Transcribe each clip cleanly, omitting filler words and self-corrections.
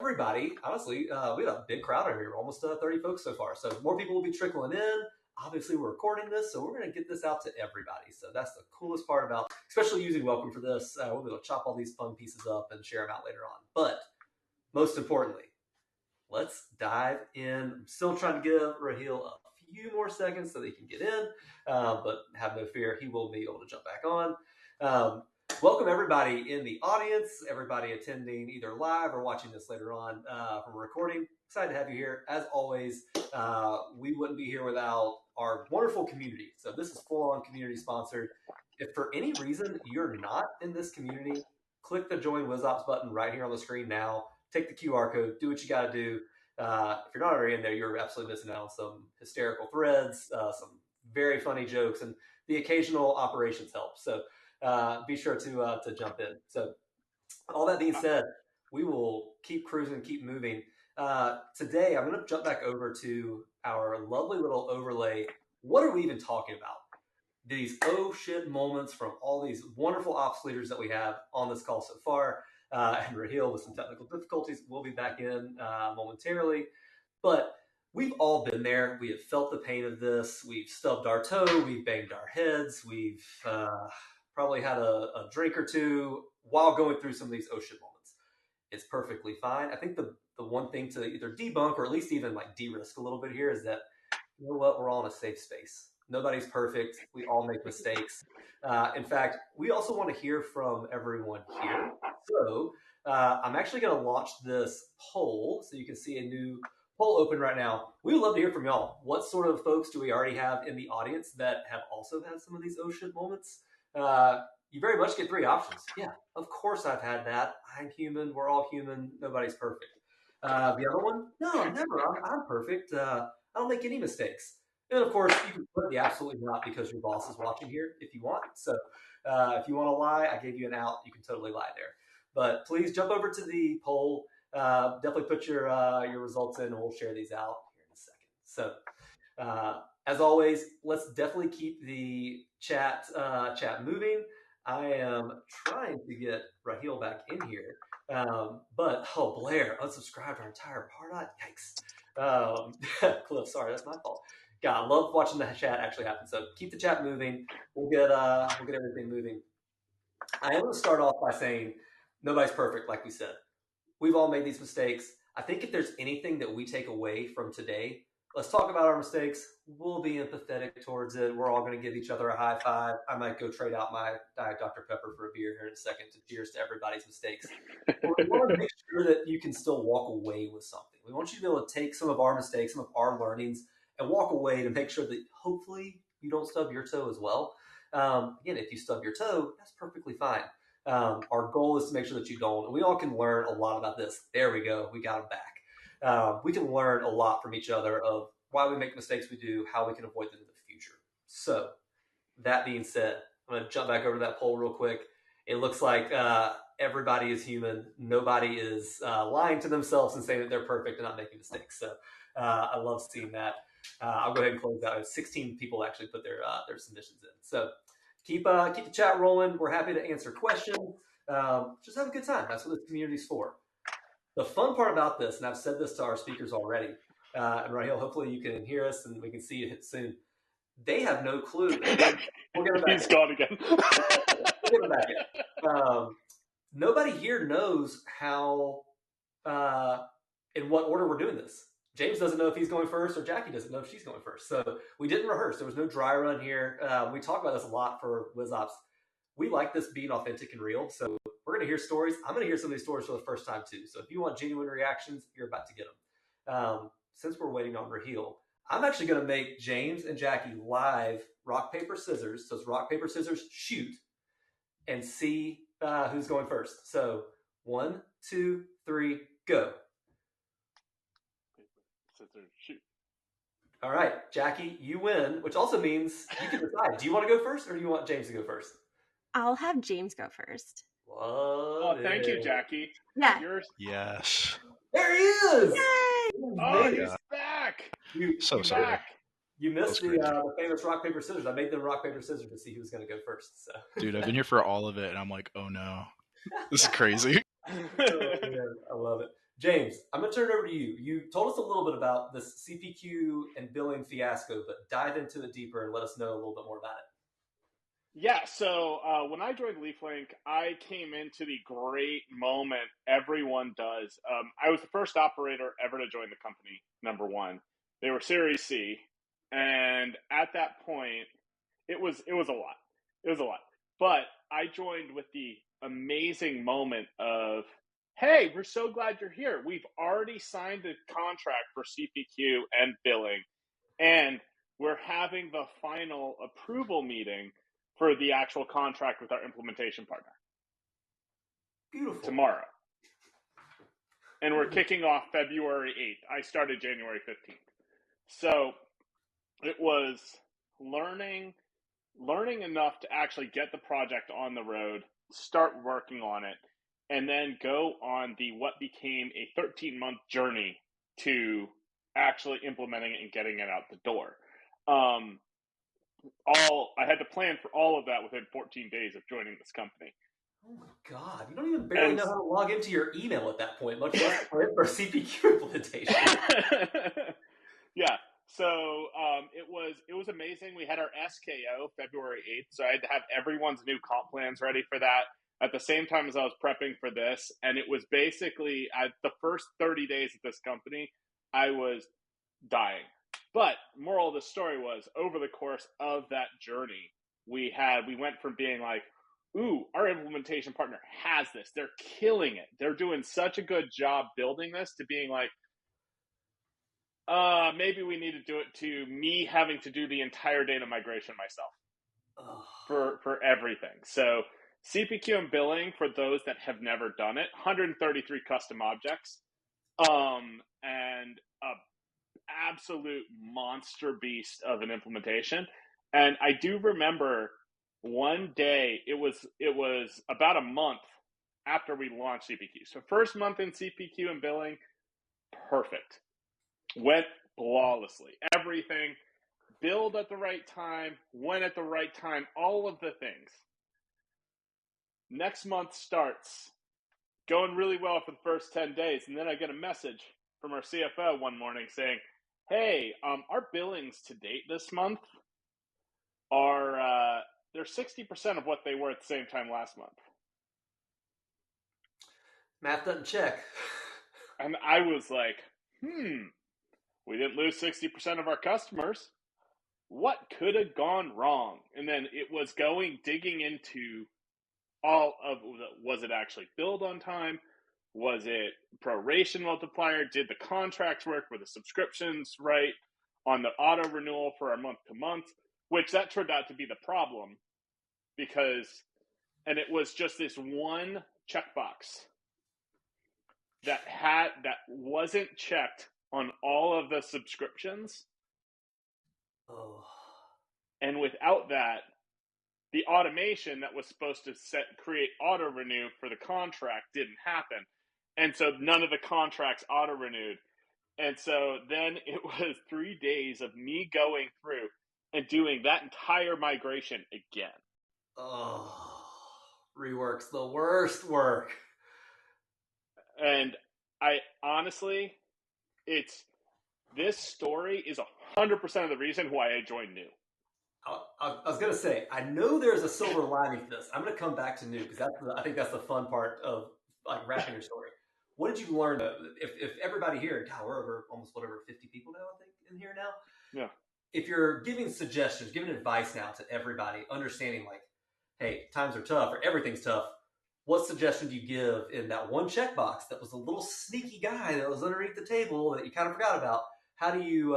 everybody. Honestly, we have a big crowd over here, almost 30 folks so far. So more people will be trickling in. Obviously, we're recording this, so we're going to get this out to everybody. So that's the coolest part about, especially using Welcome for this. We'll be able to chop all these fun pieces up and share them out later on. But most importantly, let's dive in. I'm still trying to give Raheel a few more seconds so that he can get in, but have no fear, he will be able to jump back on. Welcome everybody in the audience, everybody attending either live or watching this later on from a recording. Excited to have you here. As always, we wouldn't be here without our wonderful community. So this is full-on community sponsored. If for any reason you're not in this community, click the Join WizOps button right here on the screen now. Take the QR code, do what you got to do. If you're not already in there, you're absolutely missing out on some hysterical threads, some very funny jokes, and the occasional operations help. So be sure to jump in. So all that being said, we will keep cruising, keep moving. Today, I'm going to jump back over to our lovely little overlay. What are we even talking about? These oh shit moments from all these wonderful ops leaders that we have on this call so far. And Raheel with some technical difficulties. We'll be back in momentarily. But we've all been there. We have felt the pain of this. We've stubbed our toe. We've banged our heads. We've probably had a drink or two while going through some of these oh shit moments. It's perfectly fine. I think the one thing to either debunk or at least even like de-risk a little bit here is that, you know what, we're all in a safe space. Nobody's perfect. We all make mistakes. In fact, we also want to hear from everyone here. So I'm actually going to launch this poll so you can see a new poll open right now. We would love to hear from y'all. What sort of folks do we already have in the audience that have also had some of these oh shit moments? You very much get three options. Yeah, of course I've had that. I'm human. We're all human. Nobody's perfect. The other one? No, never. I'm perfect. I don't make any mistakes. And of course, you can put the absolutely not because your boss is watching here if you want. So if you want to lie, I gave you an out. You can totally lie there. But please jump over to the poll. Definitely put your results in, and we'll share these out here in a second. So as always, let's definitely keep the chat moving. I am trying to get Raheel back in here. But, Blair, unsubscribed our entire part. Yikes. Cliff, sorry, that's my fault. God, I love watching the chat actually happen. So keep the chat moving. We'll get everything moving. I am going to start off by saying nobody's perfect, like we said. We've all made these mistakes. I think if there's anything that we take away from today, let's talk about our mistakes. We'll be empathetic towards it. We're all going to give each other a high five. I might go trade out my Diet Dr. Pepper for a beer here in a second to cheers to everybody's mistakes. But we want to make sure that you can still walk away with something. We want you to be able to take some of our mistakes, some of our learnings, and walk away to make sure that hopefully you don't stub your toe as well. Again, if you stub your toe, that's perfectly fine. Our goal is to make sure that you don't. And we all can learn a lot about this. There we go. We got them back. We can learn a lot from each other of why we make mistakes we do, how we can avoid them in the future. So that being said, I'm going to jump back over to that poll real quick. It looks like everybody is human. Nobody is lying to themselves and saying that they're perfect and not making mistakes. So I love seeing that. I'll go ahead and close out. 16 people actually put their submissions in. So keep the chat rolling. We're happy to answer questions. Just have a good time. That's what this community is for. The fun part about this, and I've said this to our speakers already, and Raheel, hopefully you can hear us and we can see you soon. They have no clue. We'll get it back. He's gone again. We'll get it back in. Nobody here knows how, in what order we're doing this. James doesn't know if he's going first, or Jackie doesn't know if she's going first. So we didn't rehearse. There was no dry run here. We talk about this a lot for WizOps. We like this being authentic and real. So we're going to hear stories. I'm going to hear some of these stories for the first time too. So if you want genuine reactions, you're about to get them. Since we're waiting on Raheel, I'm actually going to make James and Jackie live rock, paper, scissors. So it's rock, paper, scissors, shoot, and see who's going first. So 1, 2, 3, go. Scissors, shoot. All right, Jackie, you win, which also means you can decide. Do you want to go first or do you want James to go first? I'll have James go first. Oh, thank you, Jackie. Yeah. Yes. There he is! Yay! Oh, he's back! So sorry. Back. You missed the famous rock, paper, scissors. I made them rock, paper, scissors to see who was going to go first. So. Dude, I've been here for all of it, and I'm like, oh no. This is crazy. Oh, man, I love it. James, I'm going to turn it over to you. You told us a little bit about this CPQ and billing fiasco, but dive into it deeper and let us know a little bit more about it. Yeah, so when I joined LeafLink, I came into the great moment everyone does. I was the first operator ever to join the company, number one. They were Series C, and at that point, it was a lot. It was a lot. But I joined with the amazing moment of, hey, we're so glad you're here. We've already signed a contract for CPQ and billing, and we're having the final approval meeting for the actual contract with our implementation partner. Beautiful. Tomorrow. And we're kicking off February 8th. I started January 15th. So it was learning enough to actually get the project on the road, start working on it, and then go on what became a 13-month journey to actually implementing it and getting it out the door. I had to plan for all of that within 14 days of joining this company. Oh my God! You don't even barely know how to log into your email at that point, much less plan for CPQ implementation. Yeah. So it was amazing. We had our SKO February 8th, so I had to have everyone's new comp plans ready for that at the same time as I was prepping for this. And it was basically the first 30 days at this company, I was dying. But moral of the story was, over the course of that journey, we went from being like, ooh, our implementation partner has this. They're killing it. They're doing such a good job building this, to being like, maybe we need to do it, to me having to do the entire data migration myself for everything. So CPQ and billing, for those that have never done it, 133 custom objects, and a absolute monster beast of an implementation. And I do remember one day, it was about a month after we launched CPQ. So first month in CPQ and billing, perfect. Went flawlessly. Everything, billed at the right time, went at the right time, all of the things. Next month starts, going really well for the first 10 days. And then I get a message from our CFO one morning saying, hey, our billings to date this month are, they're 60% of what they were at the same time last month. Math doesn't check. And I was like, we didn't lose 60% of our customers. What could have gone wrong? And then it was digging into all of, was it actually billed on time? Was it proration multiplier? Did the contracts work? Were the subscriptions right on the auto renewal for our month to month? Which that turned out to be the problem, and it was just this one checkbox that wasn't checked on all of the subscriptions. Oh. And without that, the automation that was supposed to create auto renew for the contract didn't happen. And so none of the contracts auto renewed. And so then it was 3 days of me going through and doing that entire migration again. Oh, rework's the worst work. And I honestly, this story is 100% of the reason why I joined New. I was going to say, I know there's a silver lining to this. I'm going to come back to New, because I think that's the fun part of like wrapping your story. What did you learn? If everybody here, God, we're over almost 50 people now, I think, in here now. Yeah. If you're giving suggestions, giving advice now to everybody, understanding like, hey, times are tough or everything's tough, what suggestion do you give in that one checkbox that was a little sneaky guy that was underneath the table that you kind of forgot about? How do you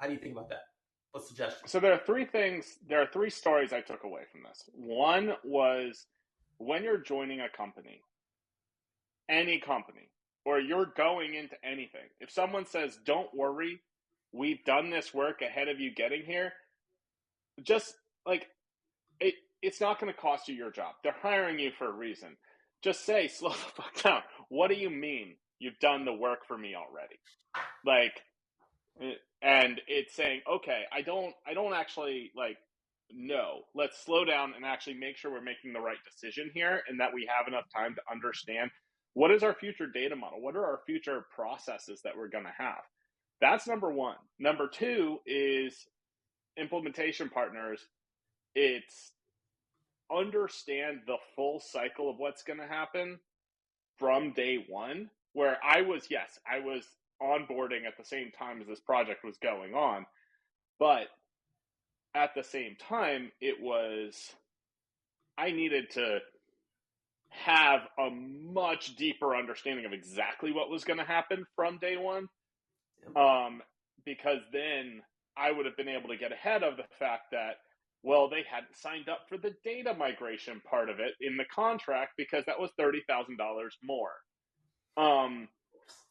think about that? What suggestion? So there are three things. There are three stories I took away from this. One was, when you're joining a company, any company, or you're going into anything, if someone says, don't worry, we've done this work ahead of you getting here, just like, it's not going to cost you your job. They're hiring you for a reason. Just say, slow the fuck down. What do you mean you've done the work for me already? Like, and it's saying, okay, I don't actually like, no, let's slow down and actually make sure we're making the right decision here, and that we have enough time to understand What is our future data model? What are our future processes that we're going to have? That's number one. Number two is implementation partners. It's understand the full cycle of what's going to happen from day one, where I was onboarding at the same time as this project was going on. But at the same time, I needed to have a much deeper understanding of exactly what was going to happen from day one. Because then I would have been able to get ahead of the fact that, well, they hadn't signed up for the data migration part of it in the contract because that was $30,000 more.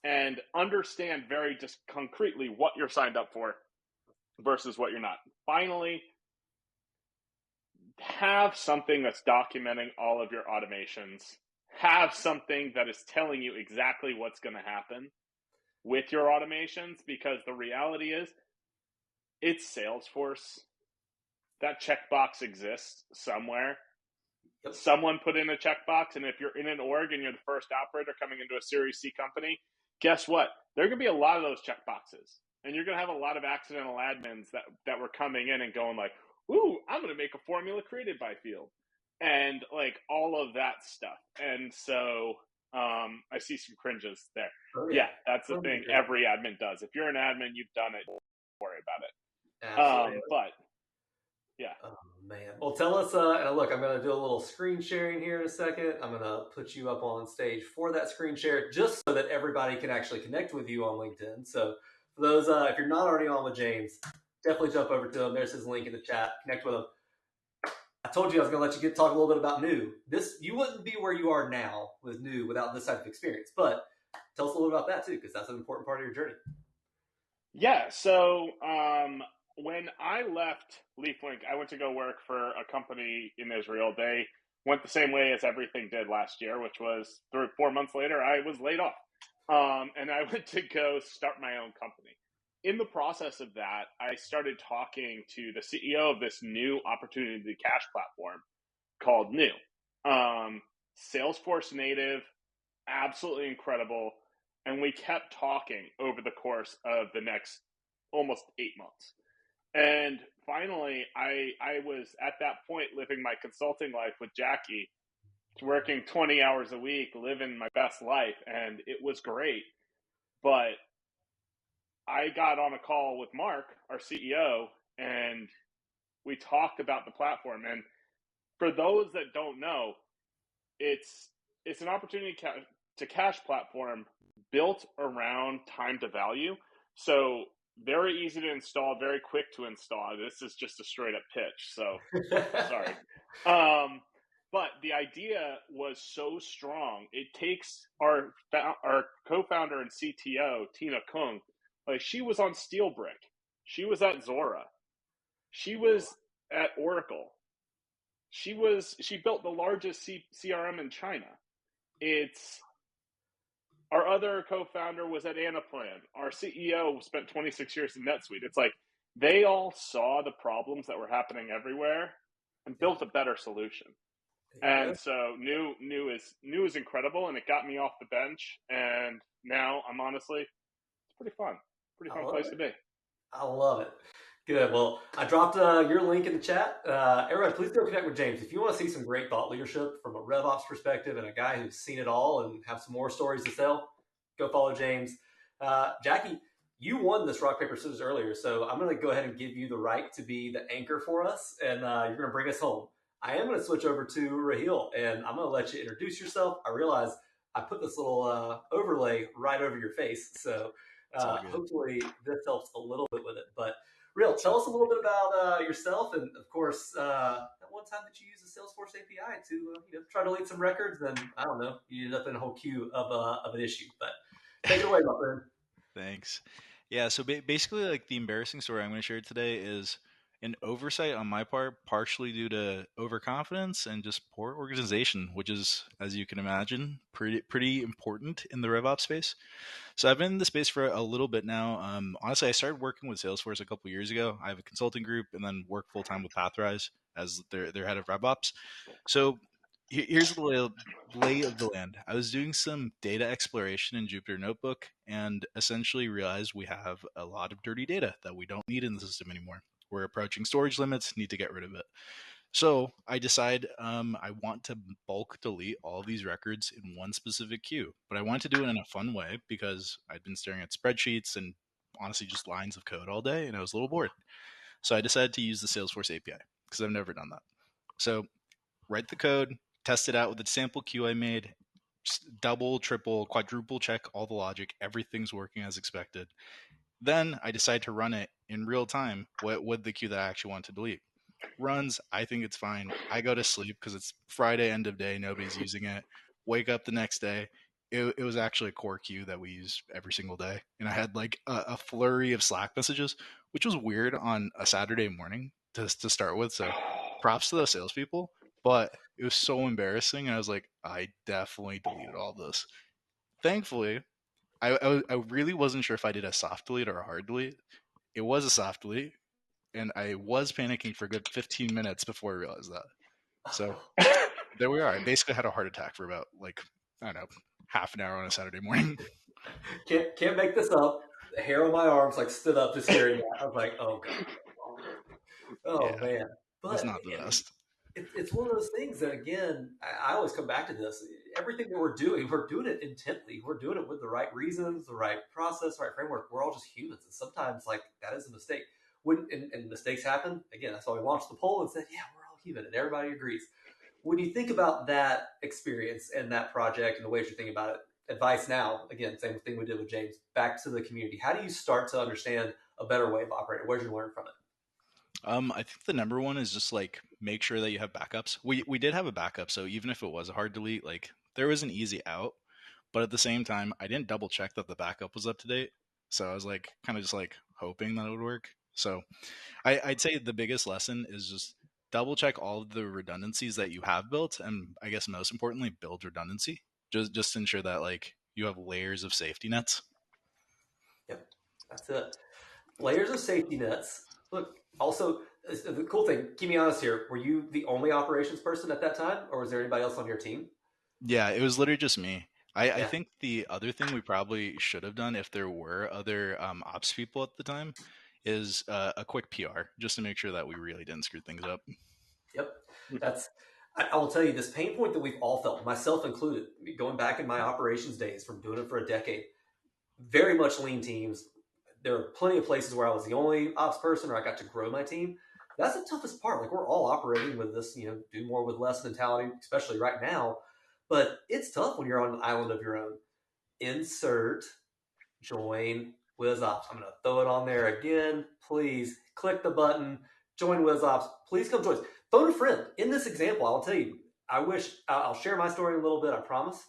And understand very just concretely what you're signed up for versus what you're not. Finally, have something that's documenting all of your automations. Have something that is telling you exactly what's going to happen with your automations, because the reality is it's Salesforce. That checkbox exists somewhere. Yep. Someone put in a checkbox, and if you're in an org and you're the first operator coming into a Series C company, guess what? There are going to be a lot of those checkboxes, and you're going to have a lot of accidental admins that were coming in and going like, ooh, I'm going to make a formula created by field, and like all of that stuff. And so I see some cringes there. Oh, yeah, that's the thing every admin does. If you're an admin, you've done it. Don't worry about it. Absolutely. But yeah. Oh, man. Well, tell us, and look, I'm going to do a little screen sharing here in a second. I'm going to put you up on stage for that screen share just so that everybody can actually connect with you on LinkedIn. So for those, if you're not already on with James, definitely jump over to him. There's his link in the chat. Connect with him. I told you I was going to let you talk a little bit about New. You wouldn't be where you are now with New without this type of experience. But tell us a little about that too, because that's an important part of your journey. Yeah. So when I left LeafLink, I went to go work for a company in Israel. They went the same way as everything did last year, which was 4 months later, I was laid off. And I went to go start my own company. In the process of that, I started talking to the CEO of this new opportunity cash platform called New. Salesforce native, absolutely incredible. And we kept talking over the course of the next almost 8 months. And finally, I was at that point living my consulting life with Jackie, working 20 hours a week, living my best life. And it was great. But I got on a call with Mark, our CEO, and we talked about the platform. And for those that don't know, it's an opportunity to cash platform built around time to value. So very easy to install, very quick to install. This is just a straight up pitch. So sorry. But the idea was so strong. It takes our co-founder and CTO, Tina Kung, like she was on Steelbrick. She was at Zora. She was at Oracle. She built the largest CRM in China. Our other co-founder was at Anaplan. Our CEO spent 26 years in NetSuite. It's like they all saw the problems that were happening everywhere and built a better solution. And so new is incredible, and it got me off the bench. And now I'm honestly, it's pretty fun place to be. I love it. Good. Well, I dropped your link in the chat. Everyone, please go connect with James. If you want to see some great thought leadership from a RevOps perspective and a guy who's seen it all and have some more stories to tell, go follow James. Jackie, you won this rock, paper, scissors earlier, so I'm going to go ahead and give you the right to be the anchor for us, and you're going to bring us home. I am going to switch over to Raheel, and I'm going to let you introduce yourself. I realize I put this little overlay right over your face, so hopefully this helps a little bit with it. But Raheel, tell us a little bit about yourself, and of course, that one time that you used the Salesforce API to try to lead some records, and I don't know, you ended up in a whole queue of an issue. But take it away, my friend. Thanks. Yeah, so basically, like the embarrassing story I'm going to share today is an oversight on my part, partially due to overconfidence and just poor organization, which is, as you can imagine, pretty important in the RevOps space. So I've been in the space for a little bit now. Honestly, I started working with Salesforce a couple years ago. I have a consulting group and then work full time with Pathrise as their head of RevOps. So Here's the lay of the land. I was doing some data exploration in Jupyter Notebook and essentially realized we have a lot of dirty data that we don't need in the system anymore. We're approaching storage limits, need to get rid of it. So I decide I want to bulk delete all these records in one specific queue, but I want to do it in a fun way because I'd been staring at spreadsheets and honestly just lines of code all day and I was a little bored. So I decided to use the Salesforce API because I've never done that. So write the code, test it out with the sample queue I made, just double, triple, quadruple check all the logic, everything's working as expected. Then I decide to run it in real time with the queue that I actually want to delete. Runs, I think it's fine. I go to sleep because it's Friday, end of day, nobody's using it. Wake up the next day. It was actually a core queue that we use every single day. And I had like a flurry of Slack messages, which was weird on a Saturday morning to start with. So props to those salespeople. But it was so embarrassing. And I was like, I definitely deleted all this. Thankfully, I really wasn't sure if I did a soft delete or a hard delete. It was a soft delete. And I was panicking for a good 15 minutes before I realized that. So there we are. I basically had a heart attack for about, like, I don't know, half an hour on a Saturday morning. Can't make this up. The hair on my arms like stood up just hearing that. I was like, oh god, oh Yeah, man. But it's not the best. It's one of those things that, again, I always come back to this. Everything that we're doing it intently. We're doing it with the right reasons, the right process, the right framework. We're all just humans, and sometimes like that is a mistake. And mistakes happen. Again, that's why we launched the poll and said, yeah, we're all human, and everybody agrees. When you think about that experience and that project and the ways you're thinking about it, advice now, again, same thing we did with James, back to the community. How do you start to understand a better way of operating? What did you learn from it? I think the number one is just like make sure that you have backups. We did have a backup, so even if it was a hard delete, like there was an easy out. But at the same time, I didn't double check that the backup was up to date. So I was like kind of just like hoping that it would work. So I'd say the biggest lesson is just double check all of the redundancies that you have built, and I guess most importantly, build redundancy. Just to ensure that like you have layers of safety nets. Yep, that's it. Layers of safety nets. Look, also, the cool thing, keep me honest here, were you the only operations person at that time, or was there anybody else on your team? Yeah, it was literally just me. I think the other thing we probably should have done if there were other ops people at the time is a quick PR just to make sure that we really didn't screw things up. Yep. I will tell you this pain point that we've all felt, myself included, going back in my operations days from doing it for a decade, very much lean teams. There are plenty of places where I was the only ops person or I got to grow my team. That's the toughest part. Like we're all operating with this, do more with less mentality, especially right now. But it's tough when you're on an island of your own. Insert, join WizOps. I'm going to throw it on there again. Please click the button, join WizOps. Please come join us. Phone a friend. In this example, I'll tell you, I'll share my story in a little bit, I promise.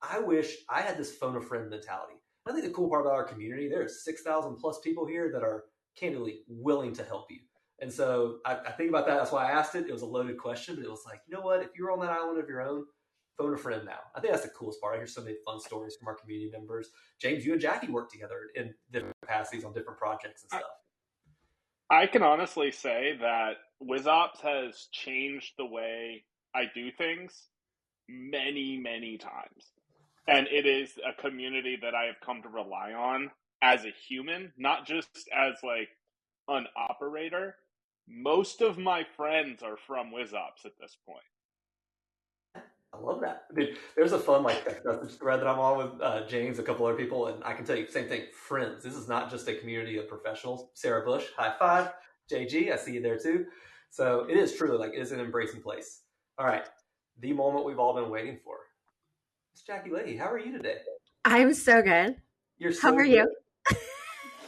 I wish I had this phone a friend mentality. I think the cool part about our community, there's 6,000 plus people here that are candidly willing to help you. And so I think about that. That's why I asked it. It was a loaded question, but it was like, you know what? If you're on that island of your own, phone a friend now. I think that's the coolest part. I hear so many fun stories from our community members. James, you and Jackie work together in different capacities on different projects and stuff. I can honestly say that WizOps has changed the way I do things many, many times. And it is a community that I have come to rely on as a human, not just as like an operator. Most of my friends are from WizOps at this point. I love that. Dude, there's a fun text message thread that I'm on with James, a couple other people, and I can tell you same thing. Friends. This is not just a community of professionals. Sarah Bush, high five. JG, I see you there too. So it is truly it is an embracing place. All right, the moment we've all been waiting for. Miss Jackie Leahy, how are you today? I'm so good. You're so How are you?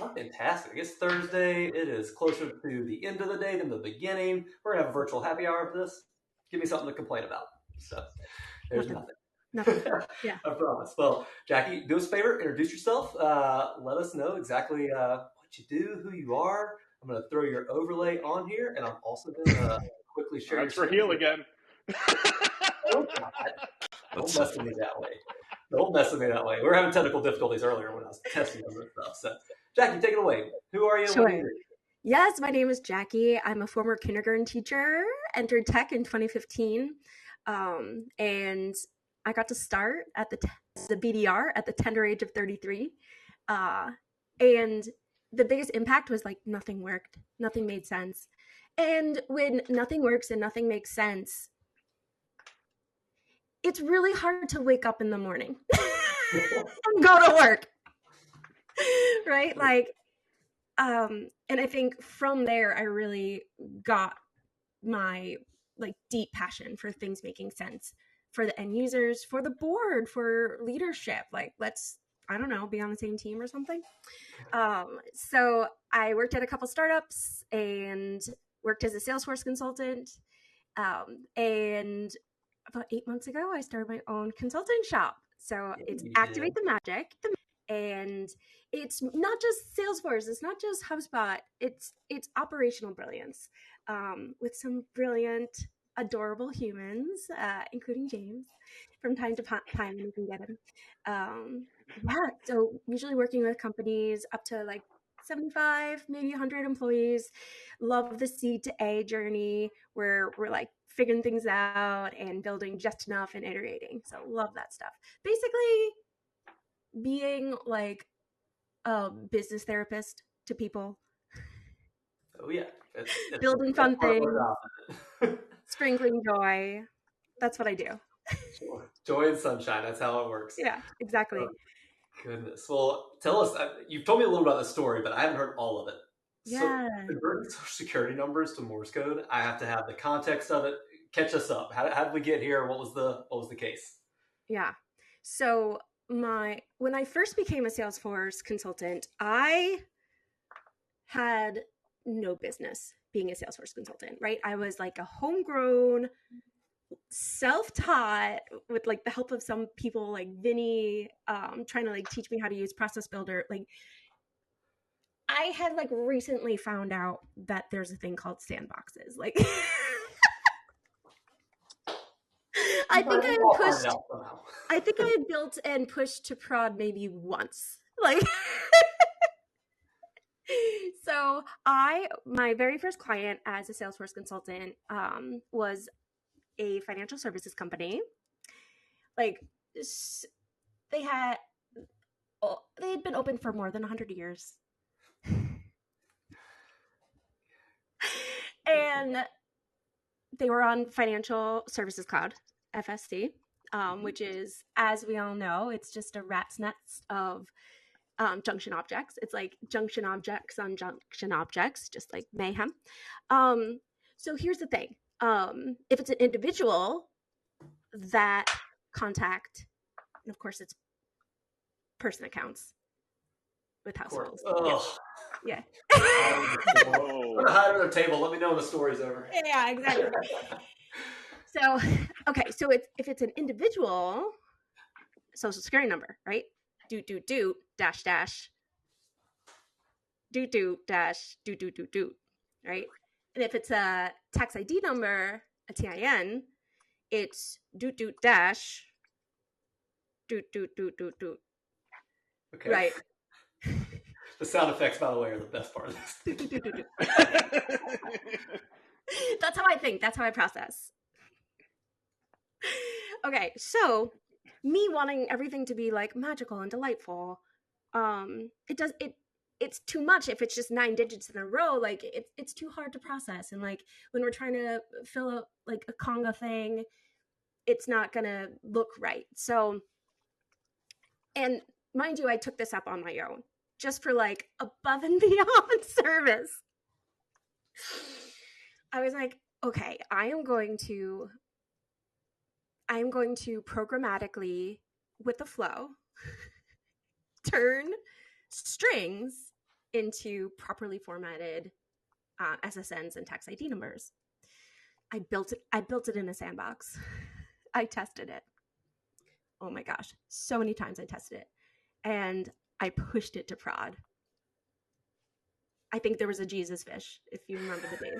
I'm fantastic. It's Thursday. It is closer to the end of the day than the beginning. We're gonna have a virtual happy hour for this. Give me something to complain about. So there's nothing. Yeah. I promise. Well, Jackie, do us a favor, introduce yourself. Let us know exactly what you do, who you are. I'm going to throw your overlay on here, and I'm also going to quickly share That's for heel again. Don't mess with me that way. Don't mess with me that way. We were having technical difficulties earlier when I was testing all this stuff. So, Jackie, take it away. Who are you? Sure. What do you do? Yes, my name is Jackie. I'm a former kindergarten teacher, entered tech in 2015. And I got to start at the BDR at the tender age of 33. And the biggest impact was like nothing worked, nothing made sense. And when nothing works and nothing makes sense, it's really hard to wake up in the morning and go to work. Right? Like, and I think from there, I really got my like deep passion for things making sense for the end users, for the board, for leadership. Like, let's, I don't know, be on the same team or something. So I worked at a couple startups and worked as a Salesforce consultant. And about 8 months ago, I started my own consulting shop. So it's Activate the Magic. And it's not just Salesforce, it's not just HubSpot, it's operational brilliance with some brilliant, adorable humans, including James, from time to time when we can get him. Yeah, so usually working with companies up to like 75, maybe 100 employees. Love the seed to A journey where we're like figuring things out and building just enough and iterating. So love that stuff. Basically, being like a business therapist to people. Oh yeah, building fun things, sprinkling joy. That's what I do. Sure. Joy and sunshine. That's how it works. Yeah, exactly. Oh, goodness. Well, tell us. You've told me a little about the story, but I haven't heard all of it. Yeah. So converting social security numbers to Morse code, I have to have the context of it. Catch us up. How did we get here? What was the case? Yeah. So when I first became a Salesforce consultant, I had no business being a Salesforce consultant, right? I was like a homegrown, self-taught with like the help of some people like Vinny, trying to like teach me how to use Process Builder. Like I had like recently found out that there's a thing called sandboxes. Like I think I had built and pushed to prod maybe once. Like so my very first client as a Salesforce consultant was a financial services company. Like they had been open for more than 100 years. And they were on Financial Services Cloud, FSC, which is, as we all know, it's just a rat's nest of junction objects. It's like junction objects on junction objects, just like mayhem. So here's the thing. If it's an individual, that contact, and of course it's person accounts with households. Oh. Yeah. I'm gonna hide under the table. Let me know when the story's over. Yeah, exactly. So, okay, so if it's an individual social security number, right? Dash do, right? And if it's a tax ID number, a TIN, it's dash do. Okay. Right. The sound effects, by the way, are the best part of this. That's how I think. That's how I process. Okay, so me wanting everything to be like magical and delightful, it's too much if it's just 9 digits in a row. Like it's too hard to process, and like when we're trying to fill out like a conga thing, it's not gonna look right. So, and mind you, I took this up on my own just for like above and beyond service. I was like, okay, I am going to programmatically, with the flow, turn strings into properly formatted SSNs and tax ID numbers. I built it in a sandbox. I tested it. Oh my gosh, so many times I tested it. And I pushed it to prod. I think there was a Jesus fish, if you remember the days.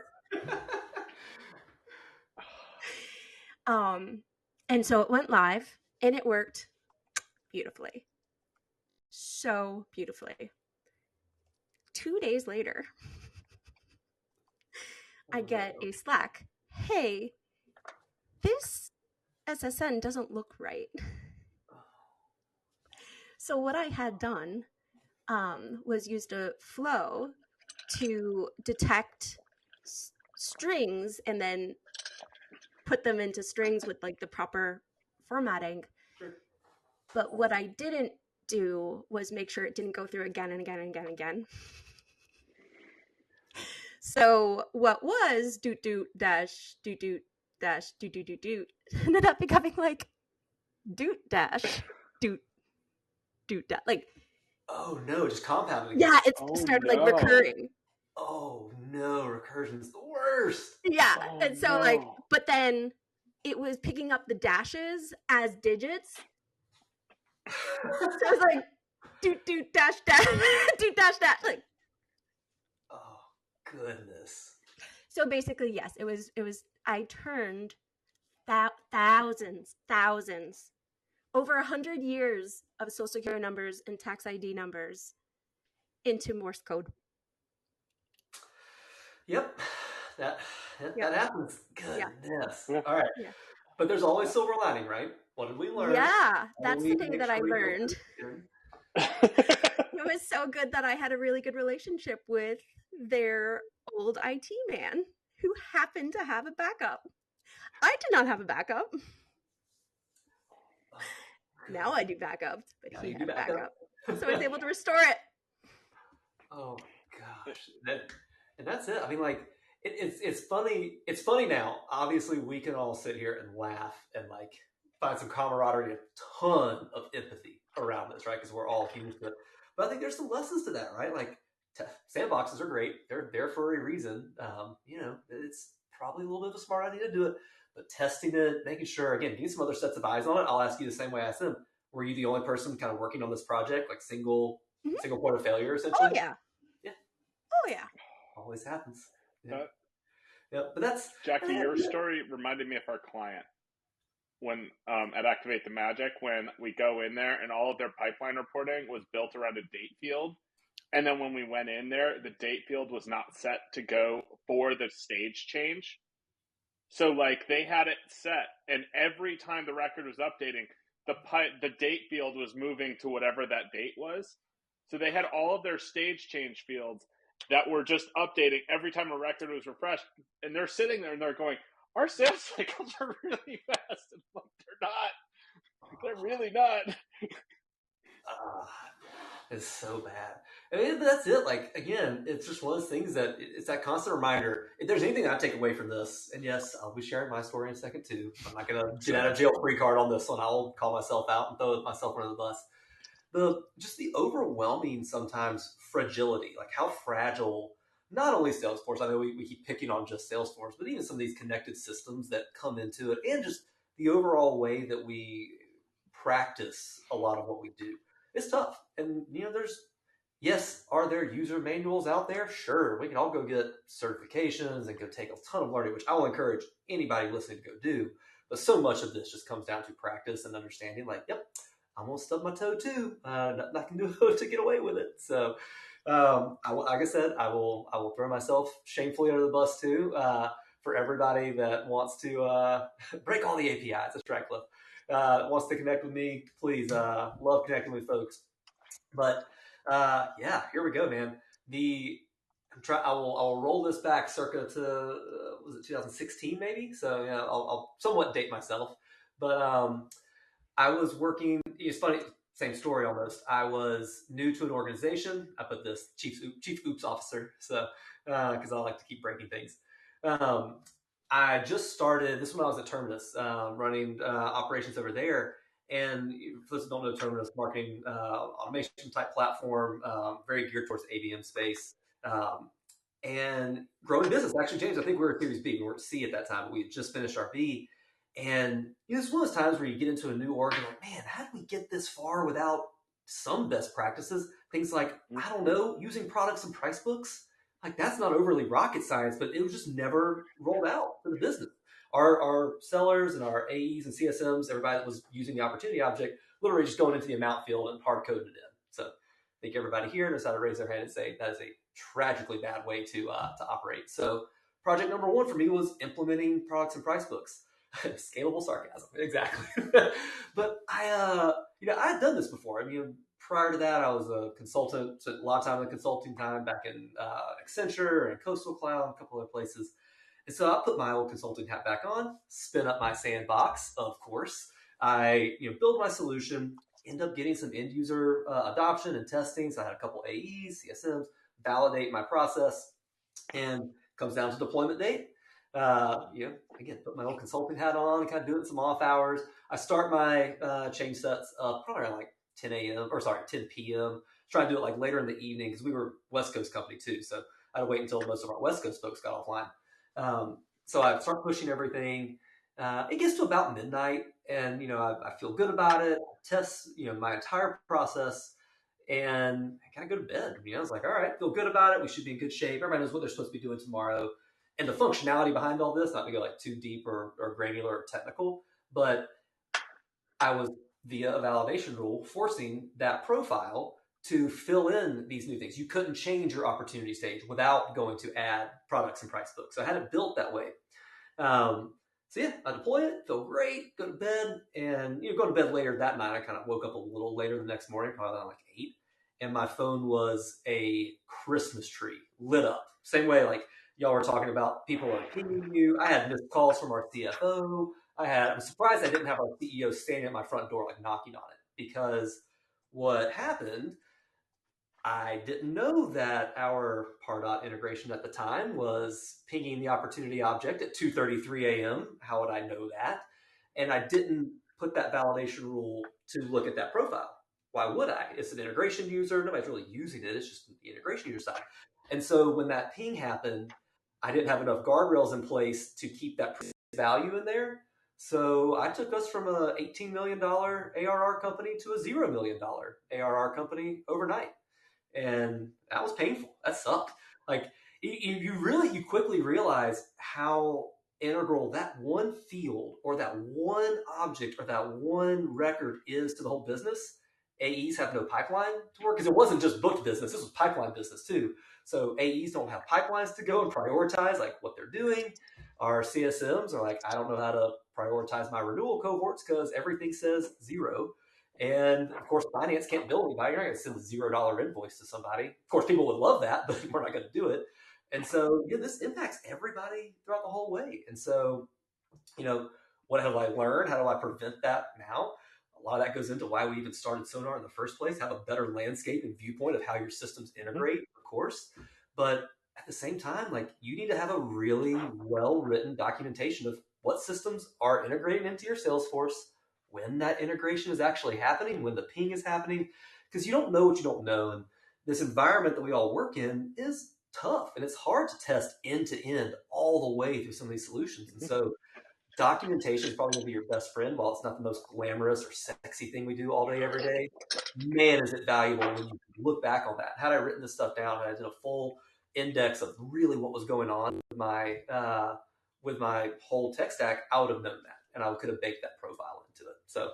And so it went live, and it worked beautifully. So beautifully. 2 days later, I get a Slack. Hey, this SSN doesn't look right. So what I had done was used a flow to detect strings and then put them into strings with like the proper formatting. Sure. But what I didn't do was make sure it didn't go through again and again and again and again. So what was doot doot dash doot doot dash doot doot doot doot ended up becoming like doot dash doot doot dash, like, oh no, just compounding. yeah, it Oh, started like no. recurring. Oh no, recursion's the worst. Yeah, Oh, and so no. like, but then it was picking up the dashes as digits. So it was like doot doot dash dash doot dash dash, like. Oh goodness. So basically, yes, it was I turned thousands over 100 years of social security numbers and tax ID numbers into Morse code. Yep, that happens. Goodness. Yeah. All right, Yeah. but there's always silver lining, right? What did we learn? Yeah, that's We the thing make that I sure we don't learned. do It was so good that I had a really good relationship with their old IT man who happened to have a backup. I did not have a backup. Oh, Now I do backups, but now he you had do a backup. backup. So I was able to restore it. Oh gosh, and that's it. I mean, like it's funny. It's funny now. Obviously, we can all sit here and laugh and like find some camaraderie, and a ton of empathy around this, right? Because we're all humans. But I think there's some lessons to that, right? Like sandboxes are great. They're there for a reason. It's probably a little bit of a smart idea to do it, but testing it, making sure, again, getting some other sets of eyes on it. I'll ask you the same way I asked them. Were you the only person kind of working on this project, like single point of failure, essentially? Oh yeah. Yeah. Oh yeah. Always happens. Yeah. But that's Jackie. Your story reminded me of our client when at Activate the Magic, when we go in there and all of their pipeline reporting was built around a date field. And then when we went in there, the date field was not set to go for the stage change. So like they had it set, and every time the record was updating, the date field was moving to whatever that date was. So they had all of their stage change fields that were just updating every time a record was refreshed. And they're sitting there and they're going, our sales cycles are really fast. And I'm like, they're not. They're really not. It's so bad. I mean, that's it. Like, again, it's just one of those things that it's that constant reminder. If there's anything that I take away from this, and yes, I'll be sharing my story in a second too. I'm not going to get out of jail free card on this one. I'll call myself out and throw myself under the bus. The overwhelming sometimes fragility, like how fragile not only Salesforce, I know we keep picking on just Salesforce, but even some of these connected systems that come into it, and just the overall way that we practice a lot of what we do. It's tough. And, are there user manuals out there? Sure. We can all go get certifications and go take a ton of learning, which I will encourage anybody listening to go do. But so much of this just comes down to practice and understanding, like, yep, I'm going to stub my toe too. Nothing I can do to get away with it. So, like I said, I will throw myself shamefully under the bus too, for everybody that wants to break all the APIs. That's right, Cliff. Wants to connect with me, please. Love connecting with folks. But here we go, man. I will roll this back circa to was it 2016 maybe? So yeah, I'll somewhat date myself. But I was working. It's funny. Same story almost. I was new to an organization. I put this chief oops officer, so because I like to keep breaking things. I just started. This is when I was at Terminus, running operations over there. And for those who don't know, Terminus marketing automation type platform, very geared towards the ABM space. And growing business actually changed. I think we were at Series B. We weren't C at that time. But we had just finished our B. And it's one of those times where you get into a new org and like, man, how did we get this far without some best practices? Things like, I don't know, using products and price books. Like that's not overly rocket science, but it was just never rolled out for the business. Our sellers and our AEs and CSMs, everybody that was using the opportunity object, literally just going into the amount field and hard coded it in. So I think everybody here knows how to raise their hand and say that is a tragically bad way to operate. So project number one for me was implementing products and price books. Scalable sarcasm, exactly. But I had done this before. I mean, prior to that, I was a consultant, spent a lot of time in consulting time back in Accenture and Coastal Cloud, a couple other places. And so I put my old consulting hat back on, spin up my sandbox, of course. I build my solution, end up getting some end user adoption and testing. So I had a couple AEs, CSMs, validate my process, and comes down to deployment date. Again, put my old consulting hat on and kind of do it in some off hours. I start my change sets up probably around like 10 p.m. Try to do it like later in the evening because we were West Coast company too. So I had to wait until most of our West Coast folks got offline. So I start pushing everything. It gets to about midnight, and I feel good about it. Test my entire process, and I kind of go to bed. I was like, all right, feel good about it. We should be in good shape. Everybody knows what they're supposed to be doing tomorrow. And the functionality behind all this, not to go like too deep or granular or technical, but I was via a validation rule forcing that profile to fill in these new things. You couldn't change your opportunity stage without going to add products and price books. So I had it built that way. So yeah, I deploy it, feel great, go to bed, and go to bed later that night. I kind of woke up a little later the next morning, probably around like 8, and my phone was a Christmas tree lit up. Same way like y'all were talking about people are pinging you. I had missed calls from our CFO. I'm surprised I didn't have our CEO standing at my front door, like knocking on it, because what happened, I didn't know that our Pardot integration at the time was pinging the opportunity object at 2:33 a.m. How would I know that? And I didn't put that validation rule to look at that profile. Why would I? It's an integration user. Nobody's really using it. It's just the integration user side. And so when that ping happened, I didn't have enough guardrails in place to keep that value in there. So I took us from a $18 million ARR company to a $0 million ARR company overnight. And that was painful. That sucked. Like you quickly realize how integral that one field or that one object or that one record is to the whole business. AEs have no pipeline to work because it wasn't just booked business. This was pipeline business too. So AEs don't have pipelines to go and prioritize like what they're doing. Our CSMs are like, I don't know how to prioritize my renewal cohorts because everything says 0. And of course, finance can't bill anybody. You're not going to send a $0 invoice to somebody. Of course, people would love that, but we're not going to do it. And so, this impacts everybody throughout the whole way. And so, what have I learned? How do I prevent that now? A lot of that goes into why we even started Sonar in the first place. Have a better landscape and viewpoint of how your systems integrate, of course. But at the same time, like you need to have a really well-written documentation of what systems are integrating into your Salesforce, when that integration is actually happening, when the ping is happening, because you don't know what you don't know. And this environment that we all work in is tough, and it's hard to test end to end all the way through some of these solutions. And so documentation is probably going to be your best friend. While it's not the most glamorous or sexy thing we do all day, every day, man, is it valuable when you look back on that. Had I written this stuff down, had I did a full index of really what was going on with my whole tech stack, I would have known that, and I could have baked that profile into it. So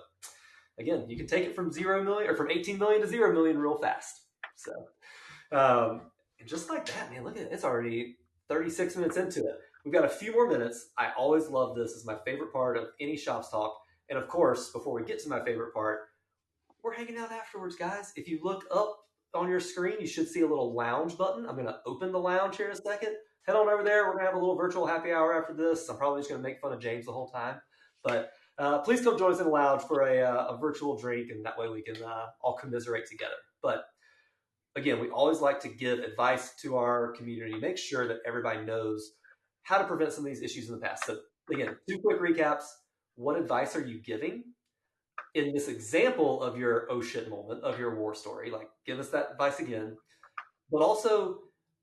again, you can take it from 0 million or from 18 million to 0 million real fast. So and just like that, man, look at it. It's already 36 minutes into it. We've got a few more minutes. I always love this. It's my favorite part of any Shops Talk. And of course, before we get to my favorite part, we're hanging out afterwards, guys. If you look up on your screen, you should see a little lounge button. I'm going to open the lounge here in a second. Head on over there. We're going to have a little virtual happy hour after this. I'm probably just going to make fun of James the whole time. But please come join us in the lounge for a virtual drink, and that way we can all commiserate together. But again, we always like to give advice to our community, make sure that everybody knows how to prevent some of these issues in the past. So again, 2 quick recaps. What advice are you giving in this example of your oh shit moment of your war story? Like, give us that advice again, but also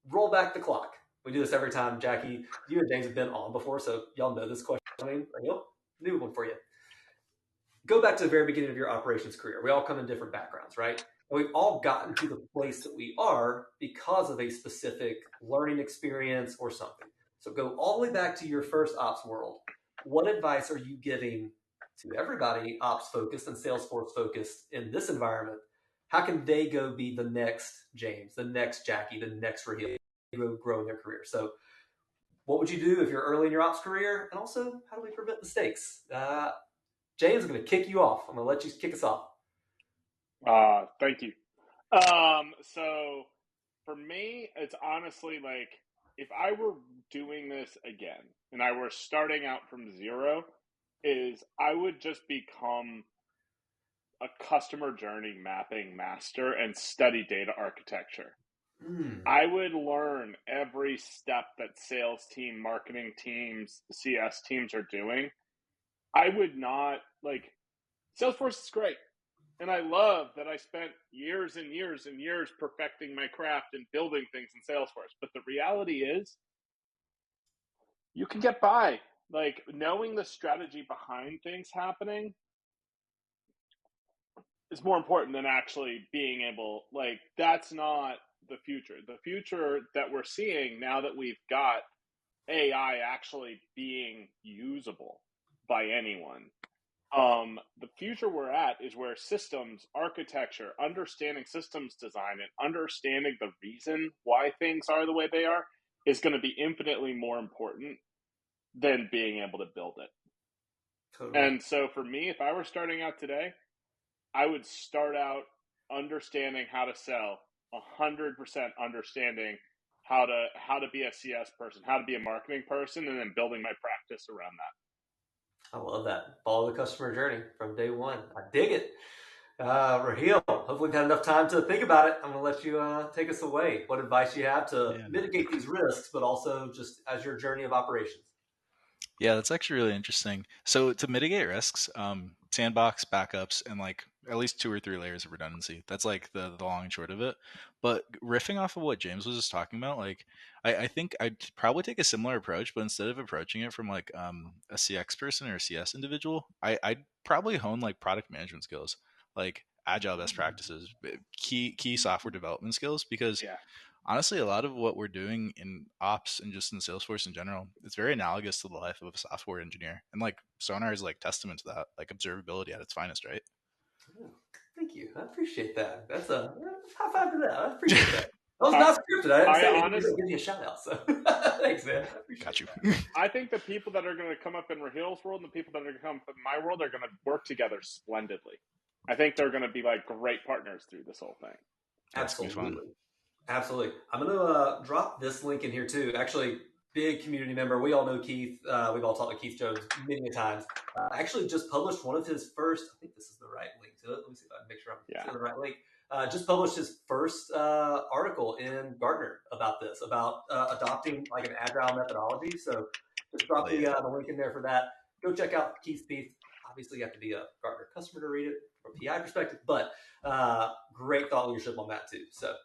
roll back the clock. We do this every time. Jackie, you and James have been on before, so y'all know this question. New one for you. Go back to the very beginning of your operations career. We all come in different backgrounds, right? And we've all gotten to the place that we are because of a specific learning experience or something. So go all the way back to your first ops world. What advice are you giving to everybody ops focused and Salesforce focused in this environment? How can they go be the next James, the next Jackie, the next Raheel, grow in their career? So what would you do if you're early in your ops career? And also, how do we prevent mistakes? James, I'm going to kick you off. I'm going to let you kick us off. Thank you. So for me, it's honestly like, if I were doing this again and I were starting out from zero, is I would just become a customer journey mapping master and study data architecture. I would learn every step that sales team, marketing teams, CS teams are doing. I would not, like, Salesforce is great. And I love that I spent years and years and years perfecting my craft and building things in Salesforce. But the reality is, you can get by. Like, knowing the strategy behind things happening is more important than actually being able, like, that's not the future. The future that we're seeing now that we've got AI actually being usable by anyone, the future we're at is where systems architecture, understanding systems design, and understanding the reason why things are the way they are is going to be infinitely more important than being able to build it. Totally. And so for me, if I were starting out today, I would start out understanding how to sell, 100% understanding how to be a CS person, how to be a marketing person, and then building my practice around that. I love that. Follow the customer journey from day one. I dig it. Raheel, hopefully we've had enough time to think about it. I'm going to let you take us away. What advice you have to mitigate these risks, but also just as your journey of operations? Yeah, that's actually really interesting. So to mitigate risks, sandbox, backups, and like at least 2 or 3 layers of redundancy. That's like the long and short of it. But riffing off of what James was just talking about, like I think I'd probably take a similar approach, but instead of approaching it from like a CX person or a CS individual, I'd probably hone like product management skills, like agile best practices, key software development skills, because honestly, a lot of what we're doing in ops and just in Salesforce in general, it's very analogous to the life of a software engineer. And like Sonar is like testament to that, like observability at its finest, right? Oh, thank you. I appreciate that. That's a high five to that. I appreciate that. That was not scripted. I didn't say honestly give you a shout out. So thanks, man. I appreciate Got you. I think the people that are going to come up in Rahil's world and the people that are going to come up in my world are going to work together splendidly. I think they're going to be like great partners through this whole thing. Absolutely. Absolutely. I'm going to drop this link in here too. Actually, big community member. We all know Keith. We've all talked to Keith Jones many times. Actually just published one of his first, I think this is the right link to it. Let me see if I can make sure I'm saying the right link. Just published his first article in Gartner about this, about adopting like an agile methodology. So just drop the link in there for that. Go check out Keith's piece. Obviously, you have to be a Gartner customer to read it from a PI perspective, but great thought leadership on that too. So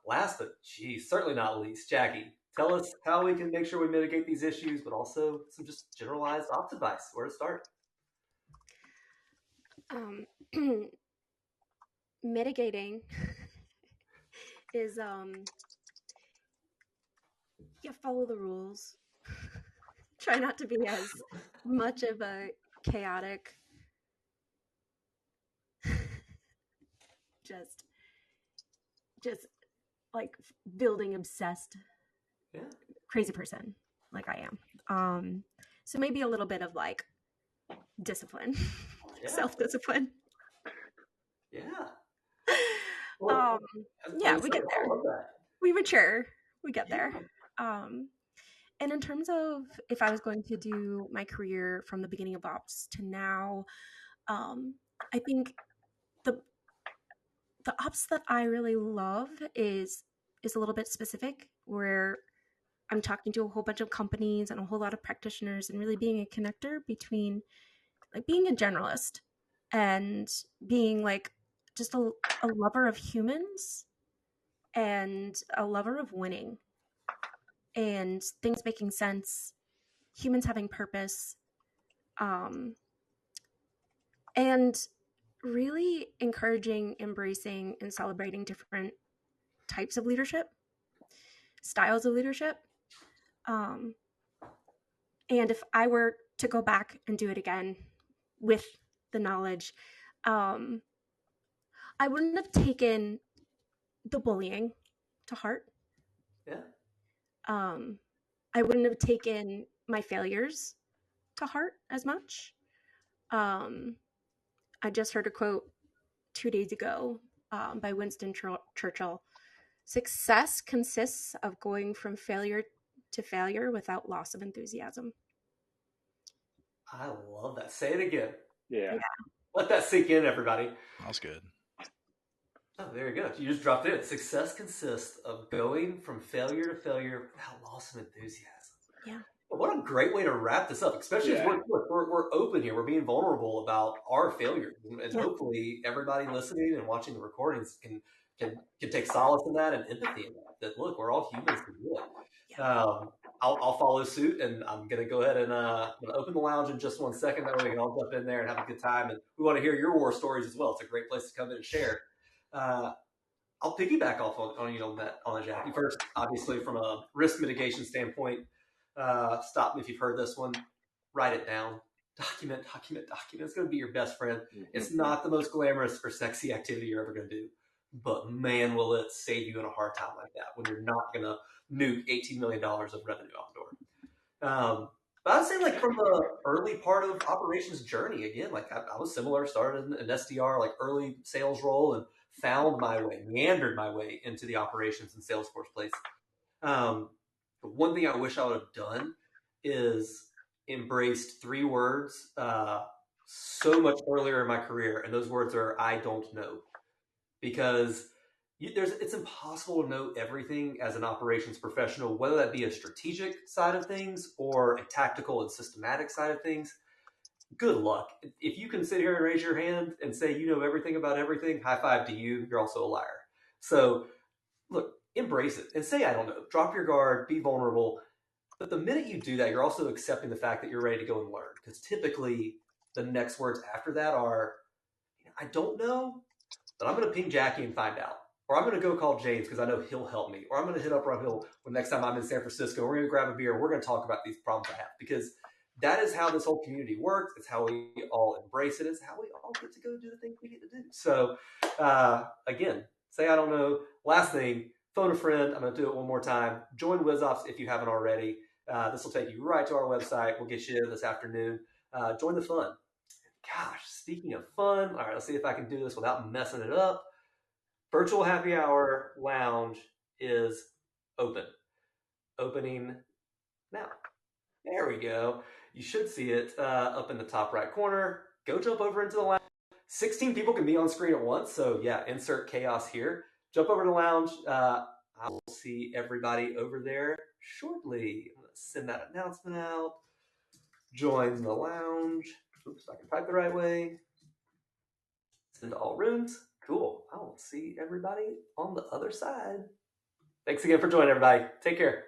last but certainly not least, Jackie, tell us how we can make sure we mitigate these issues, but also some just generalized ops advice. Where to start? Mitigating is follow the rules. Try not to be as much of a chaotic just like building obsessed crazy person like I am. So maybe a little bit of like discipline, self-discipline. We get there. We mature. We get there. And in terms of if I was going to do my career from the beginning of ops to now, I think the ops that I really love is a little bit specific, where I'm talking to a whole bunch of companies and a whole lot of practitioners, and really being a connector between like being a generalist and being like just a lover of humans and a lover of winning and things making sense, humans having purpose, and really encouraging, embracing, and celebrating different types of leadership, styles of leadership. And if I were to go back and do it again with the knowledge, I wouldn't have taken the bullying to heart. I wouldn't have taken my failures to heart as much. I just heard a quote 2 days ago by Winston Churchill. Success consists of going from failure to failure without loss of enthusiasm. I love that. Say it again. Yeah. Let that sink in, everybody. That was good. Oh, there you go. You just dropped it. Success consists of going from failure to failure without loss of enthusiasm. Yeah. What a great way to wrap this up, especially as we're open here. We're being vulnerable about our failures. And hopefully everybody listening and watching the recordings can take solace in that and empathy in that. That, look, we're all humans to do it. Yeah. I'll follow suit, and I'm going to go ahead and I'm going to open the lounge in just 1 second. That way we can all jump in there and have a good time. And we want to hear your war stories as well. It's a great place to come in and share. I'll piggyback off on that, Jackie. First, obviously, from a risk mitigation standpoint, stop me if you've heard this one. Write it down. Document. It's going to be your best friend. Mm-hmm. It's not the most glamorous or sexy activity you're ever going to do, but man, will it save you in a hard time like that when you're not going to nuke $18 million of revenue out the door. But I'd say, like, from the early part of operations journey, again, like I was similar, started in an SDR, like early sales role, and found my way, meandered my way into the operations and Salesforce place. One thing I wish I would have done is embraced 3 words so much earlier in my career, and those words are "I don't know," because it's impossible to know everything as an operations professional, whether that be a strategic side of things or a tactical and systematic side of things. Good luck. If you can sit here and raise your hand and say you know everything about everything, high five to you. You're also a liar. So look, embrace it and say, I don't know. Drop your guard, be vulnerable. But the minute you do that, you're also accepting the fact that you're ready to go and learn. Because typically the next words after that are, I don't know, but I'm going to ping Jackie and find out. Or I'm going to go call James because I know he'll help me. Or I'm going to hit up Rahul when next time I'm in San Francisco. We're going to grab a beer. We're going to talk about these problems I have. Because that is how this whole community works. It's how we all embrace it. It's how we all get to go do the things we get to do. So, again, say I don't know. Last thing, phone a friend. I'm going to do it one more time. Join WizOps if you haven't already. This will take you right to our website. We'll get you this afternoon. Join the fun. Gosh, speaking of fun, all right, let's see if I can do this without messing it up. Virtual Happy Hour Lounge is open. Opening now. There we go. You should see it up in the top right corner. Go jump over into the lounge. 16 people can be on screen at once. So yeah, insert chaos here. Jump over to the lounge. I will see everybody over there shortly. I'm going to send that announcement out. Join the lounge. Oops, I can type the right way. Send to all rooms. Cool. I will see everybody on the other side. Thanks again for joining, everybody. Take care.